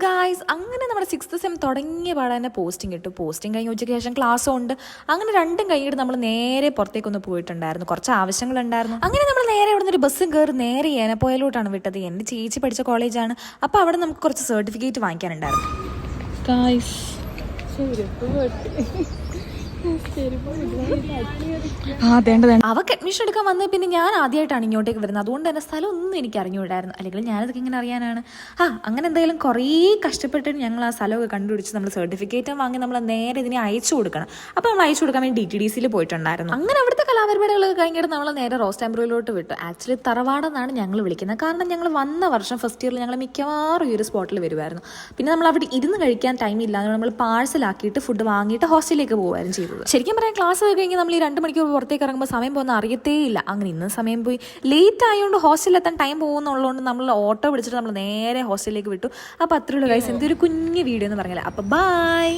Guys, അങ്ങനെ നമ്മുടെ 6th sem തുടങ്ങിയ പാടെ തന്നെ പോസ്റ്റിംഗ് കിട്ടും. പോസ്റ്റിംഗ് കഴിഞ്ഞ് ഉച്ചയ്ക്ക് ശേഷം ക്ലാസ്സും ഉണ്ട്. അങ്ങനെ രണ്ടും കഴിഞ്ഞിട്ട് നമ്മൾ നേരെ പുറത്തേക്കൊന്ന് പോയിട്ടുണ്ടായിരുന്നു. കുറച്ച് ആവശ്യങ്ങളുണ്ടായിരുന്നു. അങ്ങനെ നമ്മൾ നേരെ ഇവിടെ നിന്ന് ഒരു ബസ്സും കയറി നേരെ ഏനപ്പോയിലോട്ടാണ് വിട്ടത്. എൻ്റെ ചേച്ചി പഠിച്ച കോളേജാണ്. അപ്പോൾ അവിടെ നമുക്ക് കുറച്ച് സർട്ടിഫിക്കറ്റ് വാങ്ങിക്കാനുണ്ടായിരുന്നു. അവക്ക് അഡ്മിഷൻ എടുക്കാൻ വന്നത് പിന്നെ ഞാൻ ആദ്യമായിട്ടാണ് ഇങ്ങോട്ടേക്ക് വരുന്നത്. അതുകൊണ്ട് തന്നെ സ്ഥലം ഒന്നും എനിക്ക് അറിഞ്ഞുകൂടായിരുന്നു. അല്ലെങ്കിൽ ഞാനതൊക്കെ ഇങ്ങനെ അറിയാനാണ്. അങ്ങനെ എന്തായാലും കുറേ കഷ്ടപ്പെട്ടിട്ട് ഞങ്ങൾ ആ സ്ഥലമൊക്കെ കണ്ടുപിടിച്ച് നമ്മൾ സർട്ടിഫിക്കറ്റും വാങ്ങി നമ്മൾ നേരെ ഇതിനെ അയച്ചു കൊടുക്കണം. അപ്പോൾ നമ്മൾ അയച്ചു കൊടുക്കാൻ വേണ്ടി DTDCയിൽ പോയിട്ടുണ്ടായിരുന്നു. അങ്ങനെ അവിടുത്തെ കലാപരിപാടികളൊക്കെ കഴിഞ്ഞിട്ട് നമ്മൾ നേരെ റോസ് ടെമ്പറിലോട്ട് വിട്ടു. ആക്ച്വലി തറവാടെന്നാണ് ഞങ്ങൾ വിളിക്കുന്നത്. കാരണം ഞങ്ങൾ വന്ന വർഷം ഫസ്റ്റ് ഇയറിൽ ഞങ്ങൾ മിക്കവാറും ഈ ഒരു സ്പോട്ടിൽ വരുമായിരുന്നു. പിന്നെ നമ്മൾ അവിടെ ഇരുന്ന് കഴിക്കാൻ ടൈം ഇല്ലാതെ നമ്മൾ പാഴ്സലാക്കിയിട്ട് ഫുഡ് വാങ്ങിയിട്ട് ഹോസ്റ്റലിലേക്ക് പോകുമായിരുന്നു ചെയ്തത്. ശരിക്കും പറയാൻ ക്ലാസ് കഴിഞ്ഞ് നമ്മൾ ഈ 2 മണിക്കൂർ പുറത്തേക്ക് ഇറങ്ങുമ്പോൾ സമയം പോകുന്ന അറിയത്തേ ഇല്ല. അങ്ങനെ ഇന്ന് സമയം പോയി. ലേറ്റ് ആയതുകൊണ്ട് ഹോസ്റ്റലിൽ എത്താൻ ടൈം പോകുന്നുള്ളതുകൊണ്ട് നമ്മൾ ഓട്ടോ പിടിച്ചിട്ട് നമ്മൾ നേരെ ഹോസ്റ്റലിലേക്ക് വിട്ടു. അപ്പോൾ അത്രയുള്ള ഗൈസ്, എന്തൊരു കുഞ്ഞു വീഡിയോ എന്ന് പറഞ്ഞാൽ. അപ്പോൾ ബൈ.